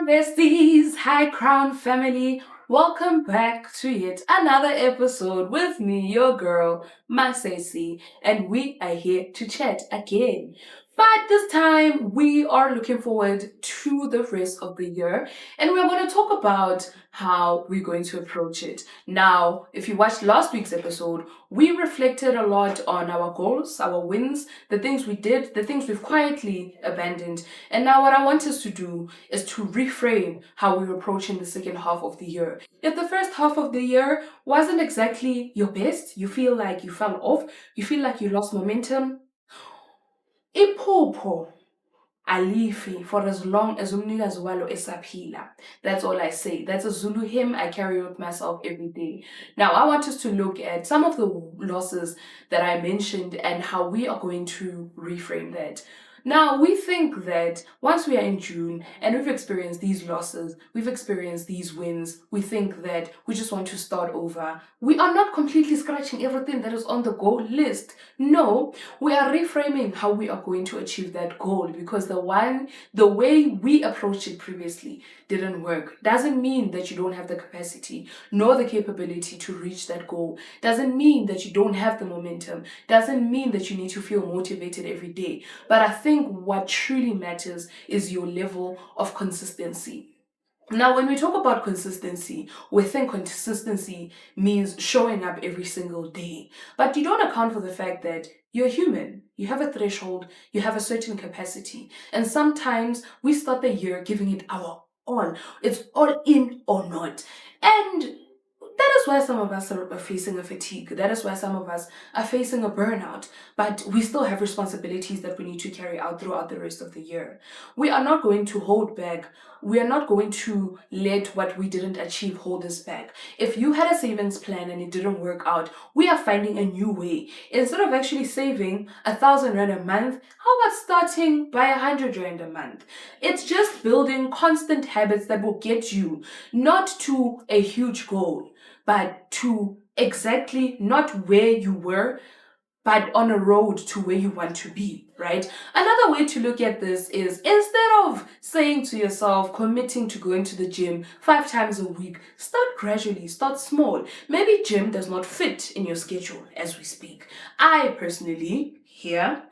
besties, High Crown family. Welcome back to yet another episode with me, your girl, Masesi, and we are here to chat again. But this time, we are looking forward to the rest of the year, and we're going to talk about how we're going to approach it. Now, if you watched last week's episode, we reflected a lot on our goals, our wins, the things we did, the things we've quietly abandoned. And now, what I want us to do is to reframe how we're approaching the second half of the year. If the first half of the year wasn't exactly your best, you feel like you fell off, you feel like you lost momentum, iphupho alifi for as long as umnikazi walo esaphila. That's all I say. That's a Zulu hymn I carry with myself every day. Now, I want us to look at some of the losses that I mentioned and how we are going to reframe that. Now, we think that once we are in June and we've experienced these losses, we've experienced these wins, we think that we just want to start over. We are not completely scratching everything that is on the goal list. No, we are reframing how we are going to achieve that goal because the way we approached it previously didn't work. Doesn't mean that you don't have the capacity nor the capability to reach that goal. Doesn't mean that you don't have the momentum. Doesn't mean that you need to feel motivated every day. But I think what truly matters is your level of consistency. Now, when we talk about consistency, we think consistency means showing up every single day. But you don't account for the fact that you're human. You have a threshold, you have a certain capacity. And sometimes we start the year giving it our all. It's all in or not. And that is why some of us are facing a fatigue. That is why some of us are facing a burnout. But we still have responsibilities that we need to carry out throughout the rest of the year. We are not going to hold back. We are not going to let what we didn't achieve hold us back. If you had a savings plan and it didn't work out, we are finding a new way. Instead of actually saving 1,000 Rand a month, how about starting by 100 Rand a month? It's just building constant habits that will get you not to a huge goal, but to exactly not where you were, but on a road to where you want to be, right? Another way to look at this is instead of saying to yourself, committing to going to the gym 5 times a week, start gradually, start small. Maybe gym does not fit in your schedule as we speak. I personally, here,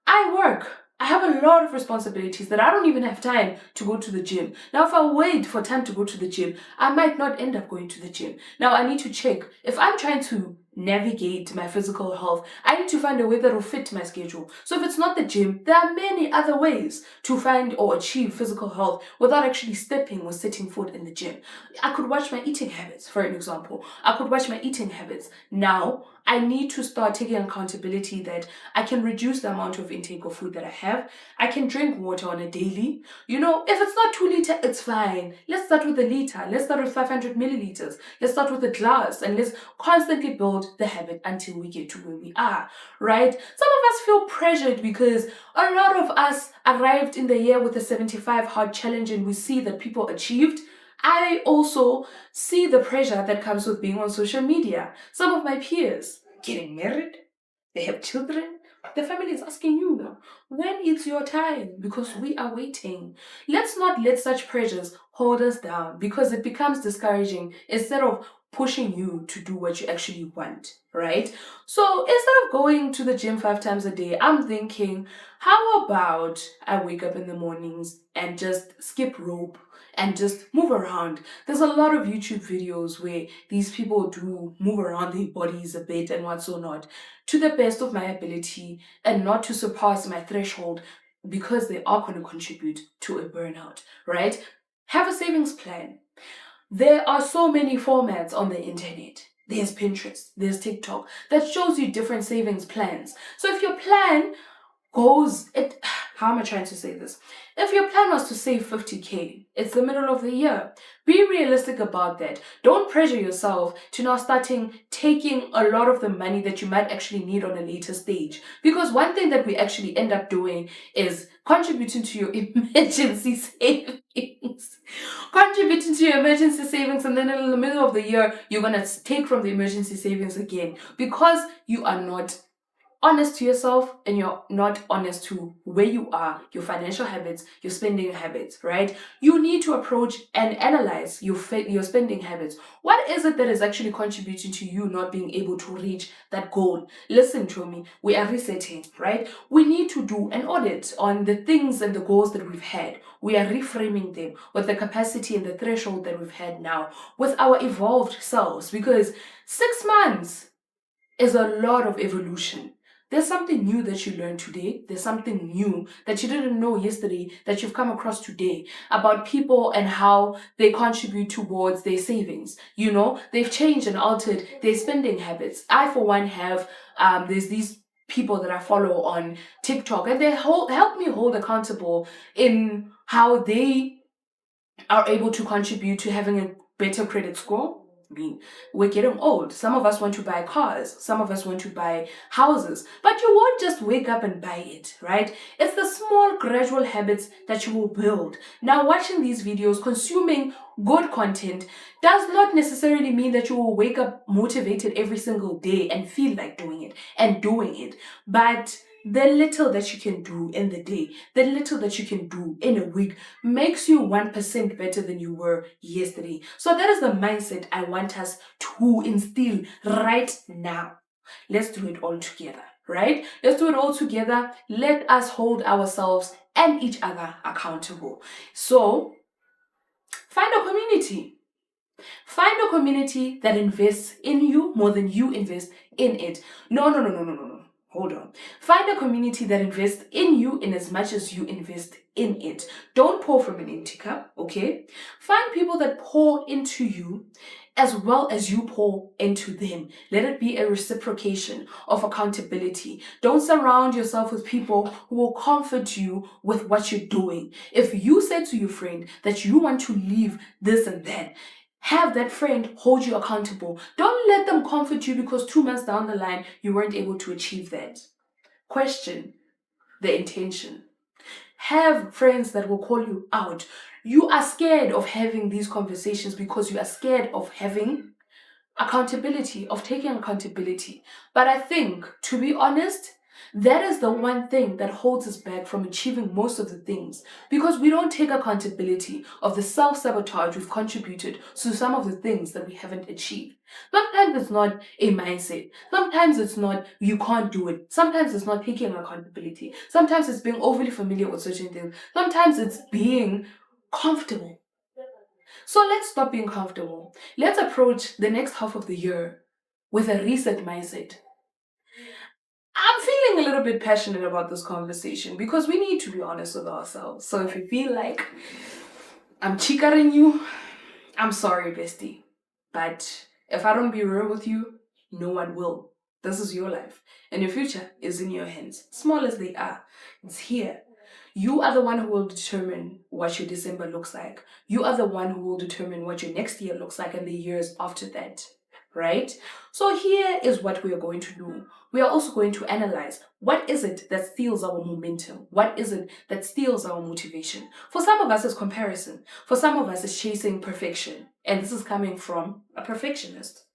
I work. I have a lot of responsibilities that I don't even have time to go to the gym. Now, if I wait for time to go to the gym, I might not end up going to the gym. Now, I need to check. If I'm trying to navigate my physical health, I need to find a way that will fit my schedule. So if it's not the gym, there are many other ways to find or achieve physical health without actually stepping or setting foot in the gym. I could watch my eating habits, for an example. I could watch my eating habits. Now, I need to start taking accountability that I can reduce the amount of intake of food that I have. I can drink water on a daily. You know, if it's not 2 liter, it's fine. Let's start with a liter. Let's start with 500 milliliters. Let's start with a glass and let's constantly build the habit until we get to where we are, right? Some of us feel pressured because a lot of us arrived in the year with a 75 hard challenge and we see that people achieved. I also see the pressure that comes with being on social media. Some of my peers getting married, they have children, the family is asking you, when it's your time? Because we are waiting. Let's not let such pressures hold us down because it becomes discouraging instead of pushing you to do what you actually want, right? So instead of going to the gym 5 times a day, I'm thinking, how about I wake up in the mornings and just skip rope and just move around? There's a lot of YouTube videos where these people do move around their bodies a bit and what's so not to the best of my ability and not to surpass my threshold because they are going to contribute to a burnout, right? Have a savings plan. There are so many formats on the internet. There's Pinterest, there's TikTok that shows you different savings plans. So if your plan how am I trying to say this? If your plan was to save 50K, it's the middle of the year. Be realistic about that. Don't pressure yourself to now starting taking a lot of the money that you might actually need on a later stage. Because one thing that we actually end up doing is contributing to your emergency savings. Contributing to your emergency savings, and then in the middle of the year, you're going to take from the emergency savings again because you are not honest to yourself and you're not honest to where you are, your financial habits, your spending habits, right? You need to approach and analyze your spending habits. What is it that is actually contributing to you not being able to reach that goal? Listen to me. We are resetting, right? We need to do an audit on the things and the goals that we've had. We are reframing them with the capacity and the threshold that we've had now with our evolved selves, because 6 months is a lot of evolution. There's something new that you learned today. There's something new that you didn't know yesterday that you've come across today about people and how they contribute towards their savings. You know, they've changed and altered their spending habits. I, for one, have, there's these people that I follow on TikTok, and they help me hold accountable in how they are able to contribute to having a better credit score. I mean, we're getting old. Some of us want to buy cars. Some of us want to buy houses. But you won't just wake up and buy it, right? It's the small, gradual habits that you will build. Now, watching these videos, consuming good content, does not necessarily mean that you will wake up motivated every single day and feel like doing it and doing it. But the little that you can do in the day, the little that you can do in a week, makes you 1% better than you were yesterday. So that is the mindset I want us to instill right now. Let's do it all together, right? Let's do it all together. Let us hold ourselves and each other accountable. So find a community. Find a community that invests in you more than you invest in it. No. Hold on. Find a community that invests in you in as much as you invest in it. Don't pour from an empty cup, okay? Find people that pour into you as well as you pour into them. Let it be a reciprocation of accountability. Don't surround yourself with people who will comfort you with what you're doing. If you said to your friend that you want to leave this and that, have that friend hold you accountable. Don't let them comfort you because 2 months down the line, you weren't able to achieve that. Question the intention. Have friends that will call you out. You are scared of having these conversations because you are scared of having accountability, of taking accountability. But I think, to be honest, that is the one thing that holds us back from achieving most of the things, because we don't take accountability of the self-sabotage we've contributed to some of the things that we haven't achieved. Sometimes it's not a mindset. Sometimes it's not you can't do it. Sometimes it's not taking accountability. Sometimes it's being overly familiar with certain things. Sometimes it's being comfortable. So let's stop being comfortable. Let's approach the next half of the year with a reset mindset. I'm feeling a little bit passionate about this conversation because we need to be honest with ourselves. So if you feel like I'm chickering you, I'm sorry, bestie. But if I don't be real with you, no one will. This is your life. And your future is in your hands. Small as they are, it's here. You are the one who will determine what your December looks like. You are the one who will determine what your next year looks like and the years after that, right? So here is what we are going to do. We are also going to analyze what is it that steals our momentum? What is it that steals our motivation? For some of us, it's comparison. For some of us, it's chasing perfection. And this is coming from a perfectionist.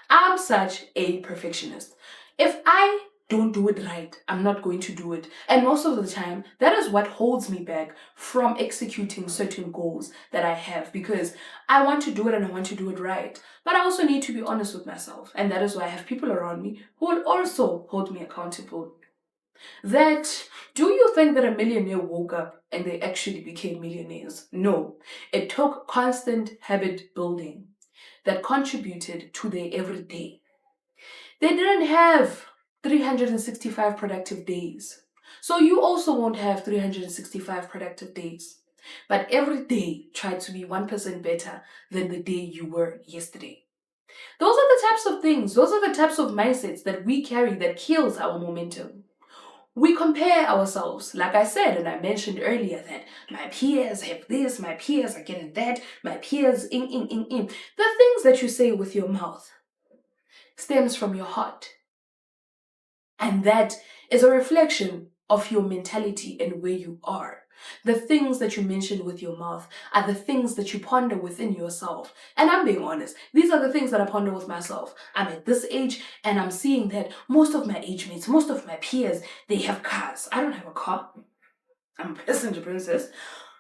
I'm such a perfectionist. If I don't do it right, I'm not going to do it. And most of the time, that is what holds me back from executing certain goals that I have, because I want to do it and I want to do it right. But I also need to be honest with myself. And that is why I have people around me who will also hold me accountable. That, do you think that a millionaire woke up and they actually became millionaires? No. It took constant habit building that contributed to their everyday. They didn't have 365 productive days. So you also won't have 365 productive days. But every day try to be 1% better than the day you were yesterday. Those are the types of things, those are the types of mindsets that we carry that kills our momentum. We compare ourselves, like I said, and I mentioned earlier that my peers have this, my peers are getting that, my peers in. The things that you say with your mouth stems from your heart. And that is a reflection of your mentality and where you are. The things that you mention with your mouth are the things that you ponder within yourself. And I'm being honest, these are the things that I ponder with myself. I'm at this age and I'm seeing that most of my age mates, most of my peers, they have cars. I don't have a car. I'm a passenger princess.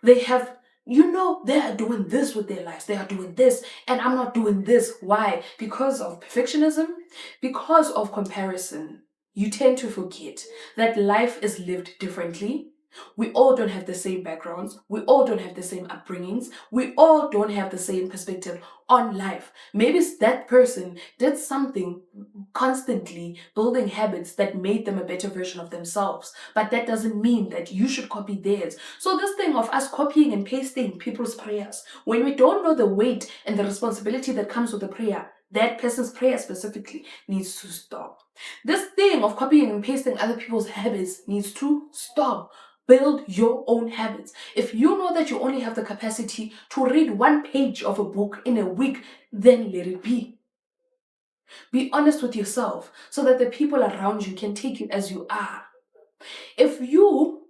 They have, they are doing this with their lives. They are doing this, and I'm not doing this. Why? Because of perfectionism, because of comparison. You tend to forget that life is lived differently. We all don't have the same backgrounds. We all don't have the same upbringings. We all don't have the same perspective on life. Maybe that person did something constantly building habits that made them a better version of themselves. But that doesn't mean that you should copy theirs. So this thing of us copying and pasting people's prayers, when we don't know the weight and the responsibility that comes with the prayer, that person's prayer specifically needs to stop. This thing of copying and pasting other people's habits needs to stop. Build your own habits. If you know that you only have the capacity to read one page of a book in a week, then let it be. Be honest with yourself so that the people around you can take you as you are. If you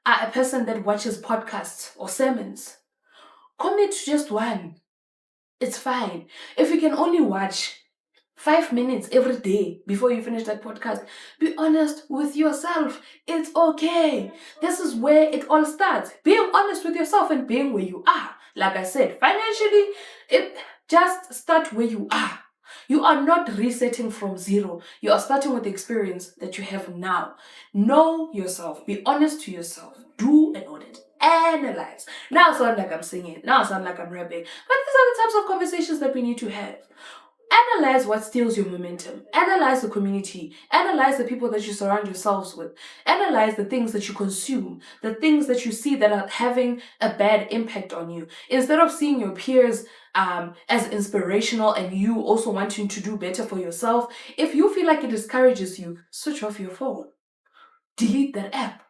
are a person that watches podcasts or sermons, commit to just one. It's fine. If you can only watch 5 minutes every day before you finish that podcast, be honest with yourself. It's okay. This is where it all starts. Being honest with yourself and being where you are. Like I said, financially, it just start where you are. You are not resetting from zero. You are starting with the experience that you have now. Know yourself. Be honest to yourself. Do an audit. Analyze. Now I sound like I'm singing. Now I sound like I'm rapping. But these are the types of conversations that we need to have. Analyze what steals your momentum. Analyze the community. Analyze the people that you surround yourselves with. Analyze the things that you consume, the things that you see that are having a bad impact on you. Instead of seeing your peers as inspirational and you also wanting to do better for yourself, if you feel like it discourages you, switch off your phone. Delete that app.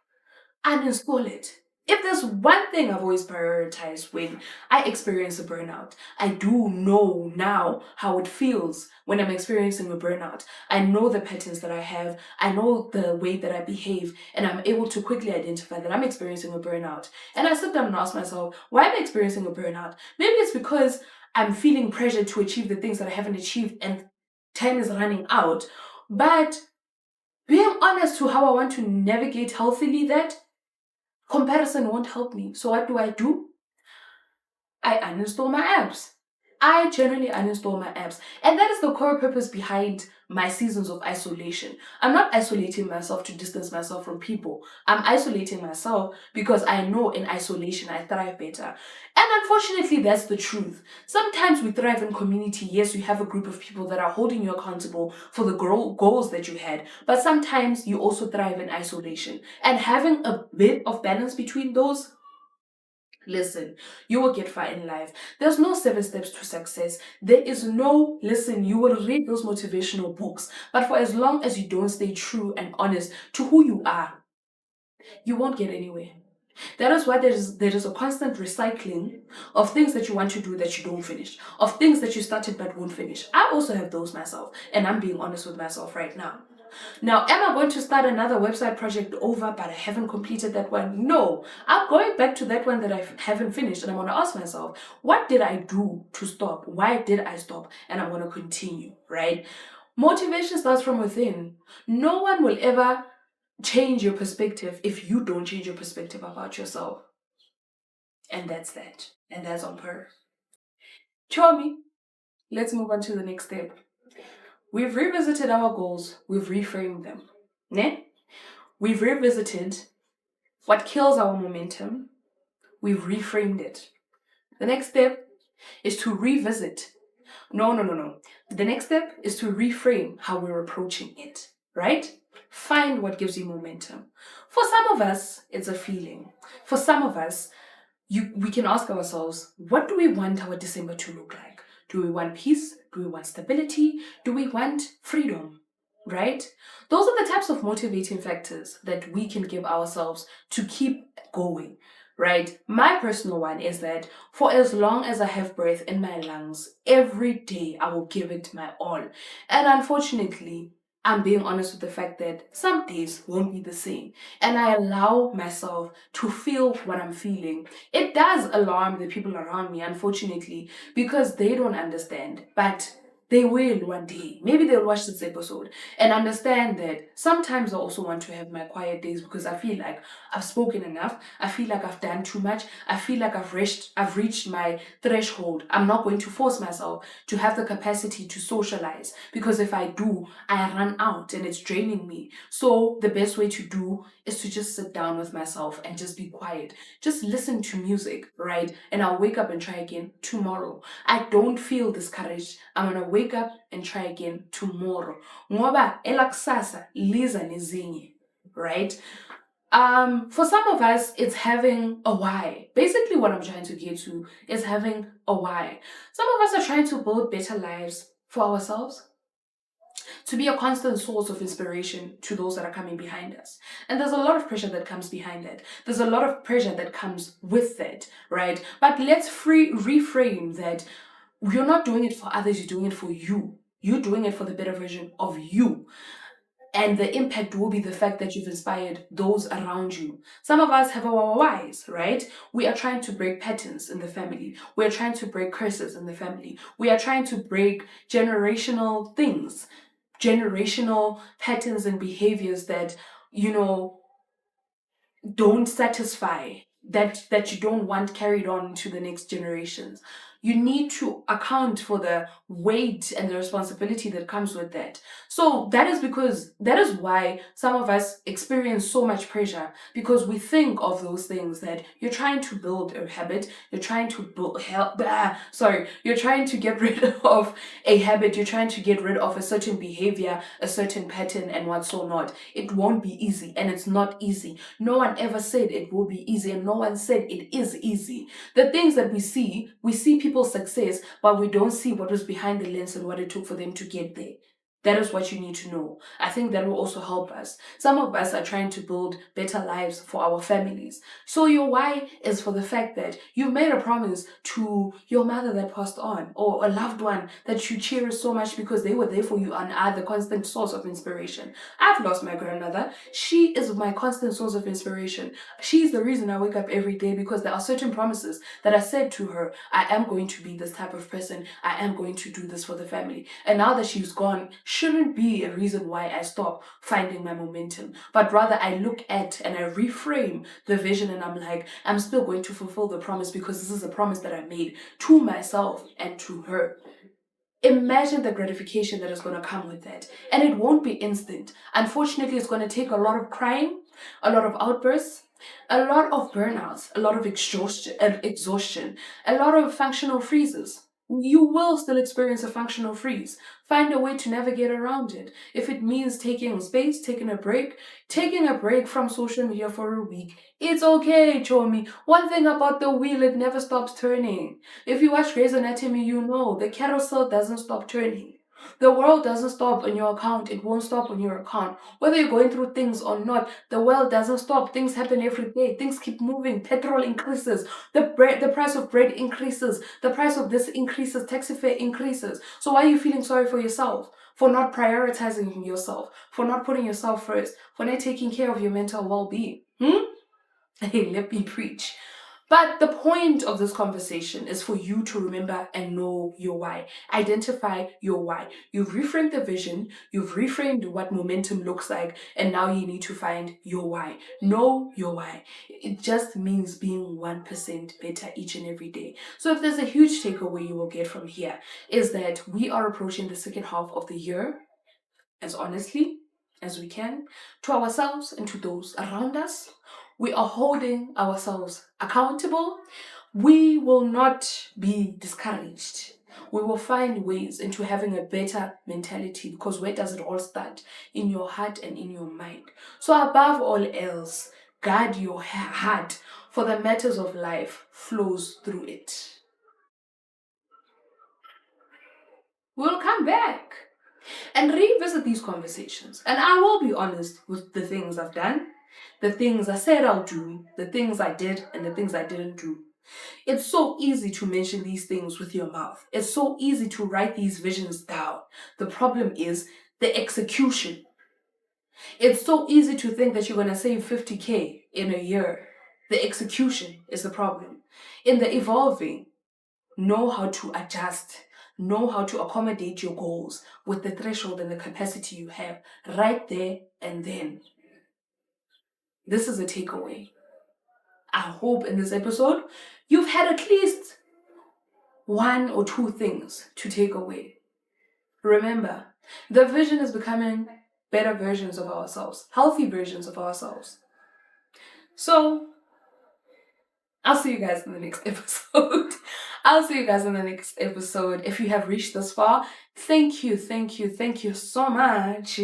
Uninstall it. If there's one thing I've always prioritized when I experience a burnout, I do know now how it feels when I'm experiencing a burnout. I know the patterns that I have, I know the way that I behave, and I'm able to quickly identify that I'm experiencing a burnout. And I sit down and ask myself, why am I experiencing a burnout? Maybe it's because I'm feeling pressure to achieve the things that I haven't achieved and time is running out. But being honest to how I want to navigate healthily that, comparison won't help me. So what do? I uninstall my apps. I generally uninstall my apps. And that is the core purpose behind my seasons of isolation. I'm not isolating myself to distance myself from people. I'm isolating myself because I know in isolation I thrive better. And unfortunately, that's the truth. Sometimes we thrive in community. Yes, we have a group of people that are holding you accountable for the goals that you had. But sometimes you also thrive in isolation. And having a bit of balance between those, listen, you will get far in life. There's no 7 steps to success. There is no, listen, you will read those motivational books, but for as long as you don't stay true and honest to who you are, you won't get anywhere. That is why there is a constant recycling of things that you want to do that you don't finish, of things that you started but won't finish. I also have those myself, and I'm being honest with myself right now. Now, am I going to start another website project over, but I haven't completed that one? No, I'm going back to that one that I haven't finished, and I'm going to ask myself, what did I do to stop? Why did I stop? And I'm going to continue, right? Motivation starts from within. No one will ever change your perspective if you don't change your perspective about yourself. And that's that. And that's on per. Chomi, let's move on to the next step. We've revisited our goals, we've reframed them. Ne? We've revisited what kills our momentum, we've reframed it. The next step is to revisit. No. The next step is to reframe how we're approaching it, right? Find what gives you momentum. For some of us, it's a feeling. For some of us, we can ask ourselves, what do we want our December to look like? Do we want peace? Do we want stability? Do we want freedom? Right? Those are the types of motivating factors that we can give ourselves to keep going. Right? My personal one is that for as long as I have breath in my lungs, every day I will give it my all. And unfortunately, I'm being honest with the fact that some days won't be the same. And I allow myself to feel what I'm feeling. It does alarm the people around me, unfortunately, because they don't understand. But they will one day. Maybe they'll watch this episode and understand that sometimes I also want to have my quiet days because I feel like I've spoken enough. I feel like I've done too much. I feel like I've reached my threshold. I'm not going to force myself to have the capacity to socialize because if I do, I run out and it's draining me. So the best way to do is to just sit down with myself and just be quiet. Just listen to music, right? And I'll wake up and try again tomorrow. I don't feel discouraged. I'm gonna wake up and try again tomorrow. Ngoba elakusasa liza nezinye, right? For some of us, it's having a why. Basically, what I'm trying to get to is having a why. Some of us are trying to build better lives for ourselves, to be a constant source of inspiration to those that are coming behind us. And there's a lot of pressure that comes behind that. There's a lot of pressure that comes with that, right? But let's reframe that you're not doing it for others, you're doing it for you. You're doing it for the better version of you. And the impact will be the fact that you've inspired those around you. Some of us have our whys, right? We are trying to break patterns in the family. We are trying to break curses in the family. We are trying to break generational things, generational patterns and behaviors that, you know, don't satisfy, that you don't want carried on to the next generations. You need to account for the weight and the responsibility that comes with that. So that is why some of us experience so much pressure, because we think of those things that you're trying to build a habit, you're trying to you're trying to get rid of a habit, you're trying to get rid of a certain behavior, a certain pattern, and what's so not. It won't be easy, and it's not easy. No one ever said it will be easy, and no one said it is easy. The things that we see people's success, but we don't see what was behind the lens and what it took for them to get there. That is what you need to know. I think that will also help us. Some of us are trying to build better lives for our families. So your why is for the fact that you made a promise to your mother that passed on, or a loved one that you cherish so much because they were there for you and are the constant source of inspiration. I've lost my grandmother. She is my constant source of inspiration. She's the reason I wake up every day, because there are certain promises that I said to her. I am going to be this type of person. I am going to do this for the family. And now that she's gone, shouldn't be a reason why I stop finding my momentum. But rather I look at and I reframe the vision, and I'm like, I'm still going to fulfill the promise because this is a promise that I made to myself and to her. Imagine the gratification that is going to come with that. And it won't be instant. Unfortunately, it's going to take a lot of crying, a lot of outbursts, a lot of burnouts, a lot of exhaustion, a lot of functional freezes. You will still experience a functional freeze. Find a way to navigate around it. If it means taking space, taking a break from social media for a week, it's okay, Chomi. One thing about the wheel, it never stops turning. If you watch Grey's Anatomy, you know the carousel doesn't stop turning. The world doesn't stop on your account. It won't stop on your account. Whether you're going through things or not, the world doesn't stop. Things happen every day. Things keep moving. Petrol increases. The price of bread increases. The price of this increases. Taxi fare increases. So why are you feeling sorry for yourself? For not prioritizing yourself, for not putting yourself first, for not taking care of your mental well-being. Hey, let me preach. But the point of this conversation is for you to remember and know your why. Identify your why. You've reframed the vision, you've reframed what momentum looks like, and now you need to find your why. Know your why. It just means being 1% better each and every day. So if there's a huge takeaway you will get from here, is that we are approaching the second half of the year as honestly as we can to ourselves and to those around us. We are holding ourselves accountable. We will not be discouraged. We will find ways into having a better mentality, because where does it all start? In your heart and in your mind. So, above all else, guard your heart, for the matters of life flows through it. We'll come back and revisit these conversations. And I will be honest with the things I've done, the things I said I'll do, the things I did, and the things I didn't do. It's so easy to mention these things with your mouth. It's so easy to write these visions down. The problem is The execution. It's so easy to think that you're going to save 50K in a year. The execution is the problem. In the evolving, know how to adjust, know how to accommodate your goals with the threshold and the capacity you have right there and then. This is a takeaway. I hope in this episode you've had at least one or two things to take away. Remember, the vision is becoming better versions of ourselves, healthy versions of ourselves. So, I'll see you guys in the next episode. I'll see you guys in the next episode. If you have reached this far, thank you so much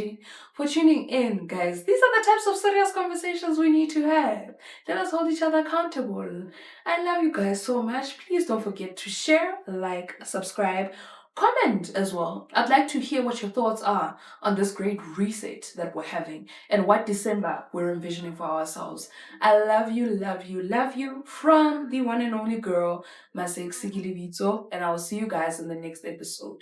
for tuning in, guys. These are the types of serious conversations we need to have. Let us hold each other accountable. I love you guys so much. Please don't forget to share, like, subscribe, comment as well. I'd like to hear what your thoughts are on this great reset that we're having and what December we're envisioning for ourselves. I love you from the one and only girl, Masek Sigilivito, and I will see you guys in the next episode.